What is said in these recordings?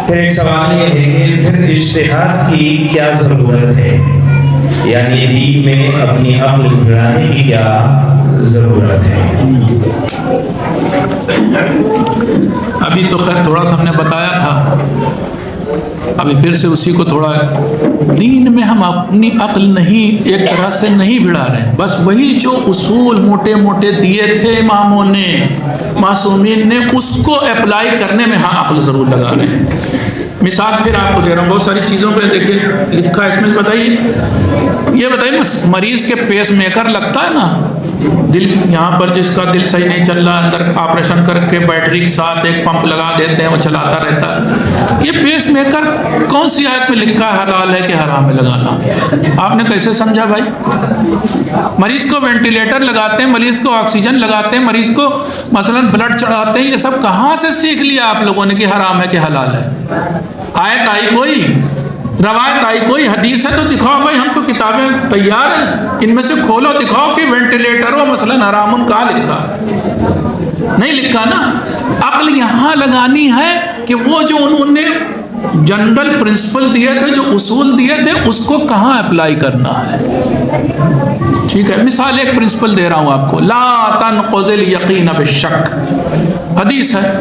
پھر ایک سوال یہ ہے کہ پھر اجتہاد کی کیا ضرورت ہے، یعنی دین میں اپنی عقل بڑھانے کی کیا ضرورت ہے؟ ابھی تو خیر تھوڑا سا ہم نے بتایا تھا، ابھی پھر سے اسی کو تھوڑا، دین میں ہم اپنی عقل نہیں ایک طرح سے نہیں بڑھا رہے، بس وہی جو اصول موٹے موٹے دیے تھے اماموں نے معصومین نے، اس کو اپلائی کرنے میں ہاں عقل ضرور لگا رہے ہیں۔ مثال پھر آپ کو دے رہا ہوں، بہت ساری چیزوں پہ دیکھیں لکھا ہے اس میں، بتائیے یہ بتائیے مریض کے پیس میکر لگتا ہے نا، دل یہاں پر جس کا دل صحیح نہیں چل رہا، اندر آپریشن کر کے بیٹری کے ساتھ ایک پمپ لگا دیتے ہیں، وہ چلاتا رہتا ہے۔ یہ پیس میکر کون سی آیت میں لکھا ہے حلال ہے کہ حرام ہے لگانا؟ آپ نے کیسے سمجھا بھائی؟ مریض کو وینٹیلیٹر لگاتے ہیں، مریض کو آکسیجن لگاتے ہیں، مریض کو مثلا بلڈ چڑھاتے ہیں، یہ سب کہاں سے سیکھ لیا آپ لوگوں نے کہ حرام ہے کہ حلال ہے؟ آیت آئی کوئی، روایت آئی کوئی، حدیث ہے تو دکھاؤ بھائی، ہم تو کتابیں تیار ہیں، ان میں سے کھولو دکھاؤ کہ وینٹیلیٹر ہو مثلا حرام کہاں لکھا؟ نہیں لکھا نا۔ عقل یہاں لگانی ہے کہ وہ جو انہوں نے جنرل پرنسپل دیے تھے، جو اصول دیے تھے، اس کو کہاں اپلائی کرنا ہے۔ ٹھیک ہے، مثال ایک پرنسپل دے رہا ہوں آپ کو، لا تنقض الیقین بالشک، حدیث ہے،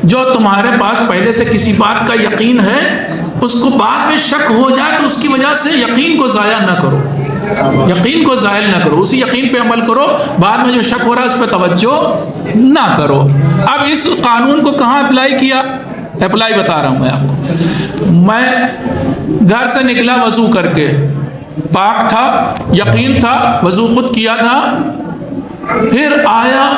جو تمہارے پاس پہلے سے کسی بات کا یقین ہے، اس کو بعد میں شک ہو جائے تو اس کی وجہ سے یقین کو ضائع نہ کرو، یقین کو ضائع نہ کرو، اسی یقین پہ عمل کرو، بعد میں جو شک ہو رہا ہے اس پہ توجہ نہ کرو۔ اب اس قانون کو کہاں اپلائی کیا؟ اپلائی بتا رہا ہوں میں آپ کو۔ میں گھر سے نکلا وضو کر کے، پاک تھا، یقین تھا، وضو خود کیا تھا، پھر آیا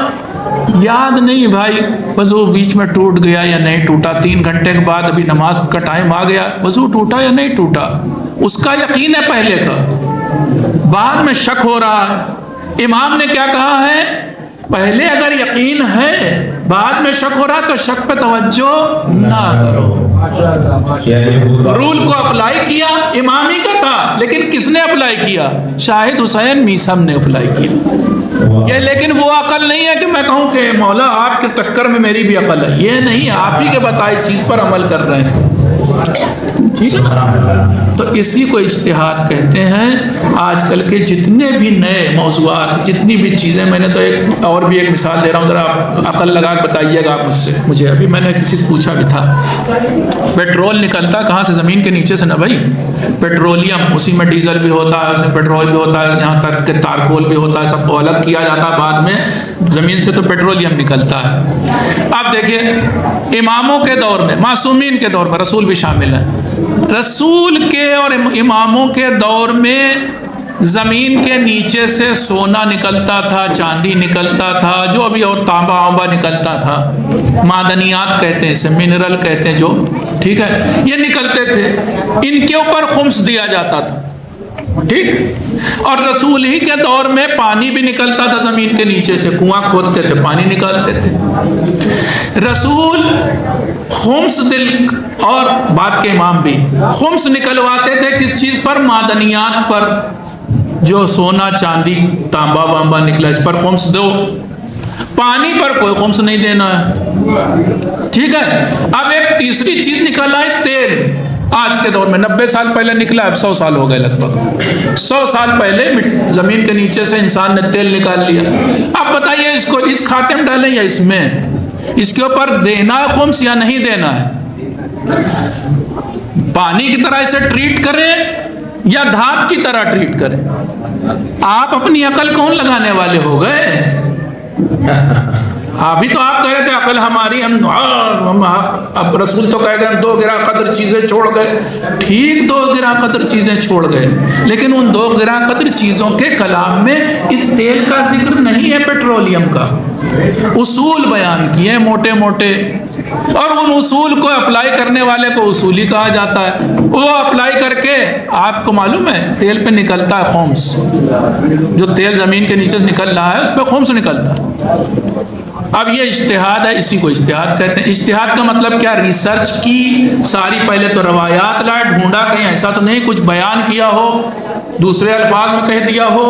یاد نہیں بھائی وضو بیچ میں ٹوٹ گیا یا نہیں ٹوٹا، 3 گھنٹے کے بعد ابھی نماز کا ٹائم آ گیا، وضو ٹوٹا یا نہیں ٹوٹا، اس کا یقین ہے پہلے کا، بعد میں شک ہو رہا ہے۔ امام نے کیا کہا ہے؟ پہلے اگر یقین ہے بعد میں شک ہو رہا تو شک پہ توجہ نہ کرو۔ رول کو اپلائی کیا، امام ہی کا تھا، لیکن کس نے اپلائی کیا؟ شاہد حسین میثم نے اپلائی کیا۔ یہ لیکن وہ عقل نہیں ہے کہ میں کہوں کہ مولا آپ کے ٹکر میں میری بھی عقل ہے، یہ نہیں، آپ ہی کے بتائی چیز پر عمل کر رہے ہیں۔ ٹھیک ہے، تو اسی کو اجتہاد کہتے ہیں۔ آج کل کے جتنے بھی نئے موضوعات، جتنی بھی چیزیں، میں نے تو ایک اور بھی ایک مثال دے رہا ہوں، ذرا آپ عقل لگا کے بتائیے گا آپ مجھ سے، مجھے ابھی میں نے کسی سے پوچھا بھی تھا، پیٹرول نکلتا کہاں سے؟ زمین کے نیچے سے نا بھائی، پیٹرولیم، اسی میں ڈیزل بھی ہوتا ہے، اس میں پیٹرول بھی ہوتا ہے، یہاں تک کہ تارکول بھی ہوتا ہے، سب کو الگ کیا جاتا ہے بعد میں، زمین سے تو پیٹرولیم نکلتا ہے۔ اب دیکھیے اماموں کے دور میں، معصومین کے دور میں، رسول بھی شامل ہے، رسول کے اور اماموں کے دور میں زمین کے نیچے سے سونا نکلتا تھا، چاندی نکلتا تھا، جو ابھی اور تانبا آنبا نکلتا تھا، معدنیات کہتے ہیں اسے، منرل کہتے ہیں جو، ٹھیک ہے، یہ نکلتے تھے، ان کے اوپر خمس دیا جاتا تھا، ٹھیک۔ اور رسول ہی کے دور میں پانی بھی نکلتا تھا زمین کے نیچے سے، کنواں کھودتے تھے، پانی نکالتے تھے۔ رسول خمس اور بعد کے امام بھی خمس نکلواتے تھے، کس چیز پر؟ معدنیات پر، جو سونا چاندی تانبا وانبا نکلا اس پر خمس دو، پانی پر کوئی خمس نہیں دینا ہے، ٹھیک ہے۔ اب ایک تیسری چیز نکل آئی، تیل، آج کے دور میں 90 سال پہلے نکلا، اب 100 سال ہو گئے، لگ بھگ 100 سال پہلے زمین کے نیچے سے انسان نے تیل نکال لیا۔ اب بتائیے اس کو اس کھاتے میں ڈالیں یا اس میں؟ اس کے اوپر دینا ہے خمس یا نہیں دینا ہے؟ پانی کی طرح اسے ٹریٹ کریں یا دھات کی طرح ٹریٹ کریں؟ آپ اپنی عقل کون لگانے والے ہو گئے؟ ابھی تو آپ کہہ رہے تھے عقل ہماری، ہم اب رسول تو کہہ گئے ہم 2 گرا قدر چیزیں چھوڑ گئے، ٹھیک 2 گرا قدر چیزیں چھوڑ گئے، لیکن ان 2 گرا قدر چیزوں کے کلام میں اس تیل کا ذکر نہیں ہے، پیٹرولیم کا۔ اصول بیان کیے موٹے موٹے، اور ان اصول کو اپلائی کرنے والے کو اصولی کہا جاتا ہے، وہ اپلائی کر کے آپ کو معلوم ہے تیل پہ نکلتا ہے خمس، جو تیل زمین کے نیچے سے نکل رہا ہے اس پہ خمس نکلتا ہے۔ اب یہ اجتہاد ہے، اسی کو اجتہاد کہتے ہیں۔ اجتہاد کا مطلب کیا؟ ریسرچ کی ساری، پہلے تو روایات لائے، ڈھونڈا کہیں ایسا تو نہیں کچھ بیان کیا ہو، دوسرے الفاظ میں کہہ دیا ہو،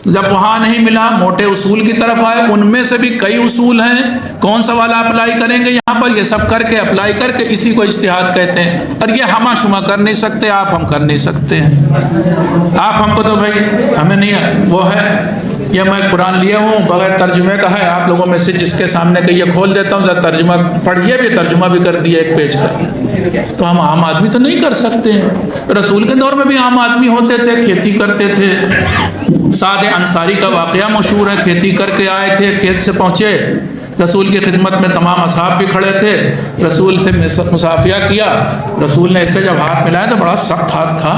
جب وہاں نہیں ملا موٹے اصول کی طرف آئے، ان میں سے بھی کئی اصول ہیں، کون سا والا اپلائی کریں گے یہاں پر، یہ سب کر کے اپلائی کر کے اسی کو اجتہاد کہتے ہیں۔ اور یہ ہمہ شمہ کر نہیں سکتے آپ، ہم کر نہیں سکتے ہیں۔ آپ ہم کو تو بھائی ہمیں نہیں وہ ہے، یہ میں قرآن لیا ہوں بغیر ترجمے کا ہے، آپ لوگوں میں سے جس کے سامنے کہ یہ کھول دیتا ہوں ذرا ترجمہ پڑھیے، بھی ترجمہ بھی کر دیا ایک پیج کا، تو ہم عام آدمی تو نہیں کر سکتے ہیں۔ رسول کے دور میں بھی عام آدمی ہوتے تھے، کھیتی کرتے تھے۔ سعد انصاری کا واقعہ مشہور ہے، کھیتی کر کے آئے تھے، کھیت سے پہنچے، رسول کی خدمت میں تمام اصحاب بھی کھڑے تھے، رسول سے مصافحہ کیا، رسول نے اسے جب ہاتھ ملایا تو بڑا سخت ہاتھ تھا۔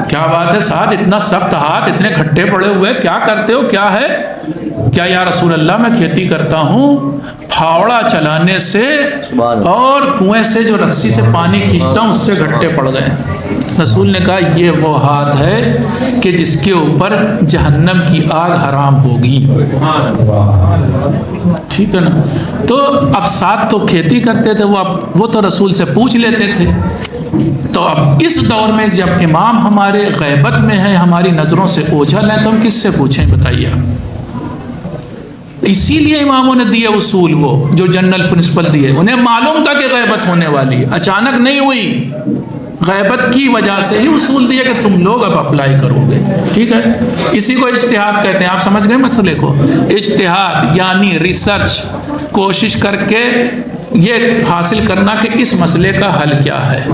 کیا بات ہے سعد، اتنا سخت ہاتھ، اتنے کھٹے پڑے ہوئے، کیا کرتے ہو، کیا ہے؟ کیا یا رسول اللہ میں کھیتی کرتا ہوں، پھاوڑا چلانے سے اور کنویں سے جو رسی سے پانی کھینچتا ہوں اس سے گھٹے پڑ گئے۔ رسول نے کہا یہ وہ ہاتھ ہے کہ جس کے اوپر جہنم کی آگ حرام ہوگی۔ ٹھیک ہے نا؟ تو اب ساتھ تو کھیتی کرتے تھے، وہ تو رسول سے پوچھ لیتے تھے۔ تو اب اس دور میں جب امام ہمارے غیبت میں ہیں، ہماری نظروں سے اوجھل ہیں، تو ہم کس سے پوچھیں بتائیے؟ اسی لیے اماموں نے دیے اصول، وہ جو جنرل پرنسپل دیے، انہیں معلوم تھا کہ غیبت ہونے والی ہے، اچانک نہیں ہوئی، غیبت کی وجہ سے ہی اصول دیے کہ تم لوگ اب اپلائی کرو گے۔ ٹھیک ہے، اسی کو اجتہاد کہتے ہیں۔ آپ سمجھ گئے مسئلے کو؟ اجتہاد یعنی ریسرچ، کوشش کر کے یہ حاصل کرنا کہ اس مسئلے کا حل کیا ہے۔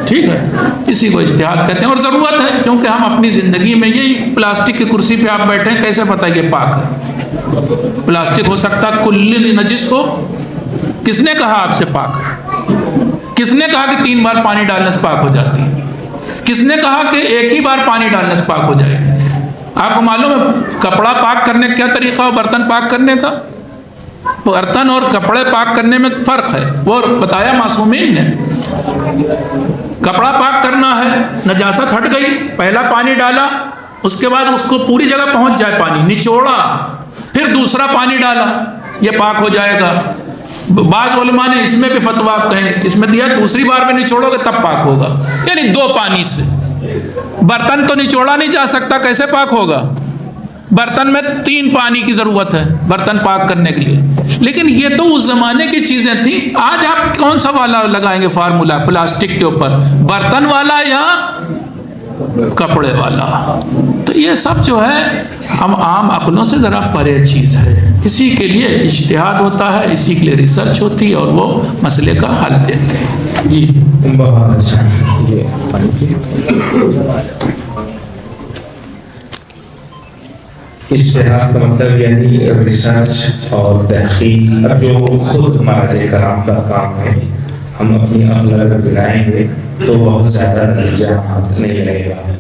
ٹھیک ہے، اسی کو اجتہاد کہتے ہیں، اور ضرورت ہے، کیونکہ ہم اپنی زندگی میں یہی پلاسٹک کی کرسی پہ آپ بیٹھے ہیں، کیسے پتہ ہے کہ پاک ہے؟ پلاسٹک ہو سکتا کل نجس ہو، کس نے کہا آپ سے پاک؟ کس نے کہا کہ 3 بار پانی ڈالنے سے پاک ہو جاتی ہے؟ کس نے کہا کہ ایک ہی بار پانی ڈالنے سے پاک ہو جائے گی؟ آپ کو معلوم ہے کپڑا پاک کرنے کا کیا طریقہ ہو، برتن پاک کرنے کا؟ برتن اور کپڑے پاک کرنے میں فرق ہے، وہ بتایا معصومین نے۔ کپڑا پاک کرنا ہے، نجاست ہٹ گئی، پہلا پانی ڈالا، اس کے بعد اس کو پوری جگہ پہنچ جائے پانی، نچوڑا، پھر دوسرا پانی ڈالا، یہ پاک ہو جائے گا۔ بعض علماء نے اس میں بھی فتویٰ آپ کہیں گے اس میں دیا دوسری بار میں نچوڑو گے تب پاک ہوگا، یعنی 2 پانی سے۔ برتن تو نچوڑا نہیں جا سکتا، کیسے پاک ہوگا؟ برتن میں 3 پانی کی ضرورت ہے برتن پاک کرنے کے لیے۔ لیکن یہ تو اس زمانے کی چیزیں تھیں، آج آپ کون سا والا لگائیں گے فارمولا پلاسٹک کے اوپر، برتن والا یا کپڑے والا؟ تو یہ سب جو ہے ہم عام عقلوں سے ذرا پرے چیز ہے، اسی کے لیے اجتہاد ہوتا ہے، اسی کے لیے ریسرچ ہوتی ہے اور وہ مسئلے کا حل دیتے ہیں۔ جی بہت اچھا۔ اجتہاد کا مطلب یعنی ریسرچ اور تحقیق، جو خود مراجع کرام کا کام ہے، ہم اپنی عقل اگر ملائیں گے تو بہت زیادہ نتیجہ نہیں لگے گا۔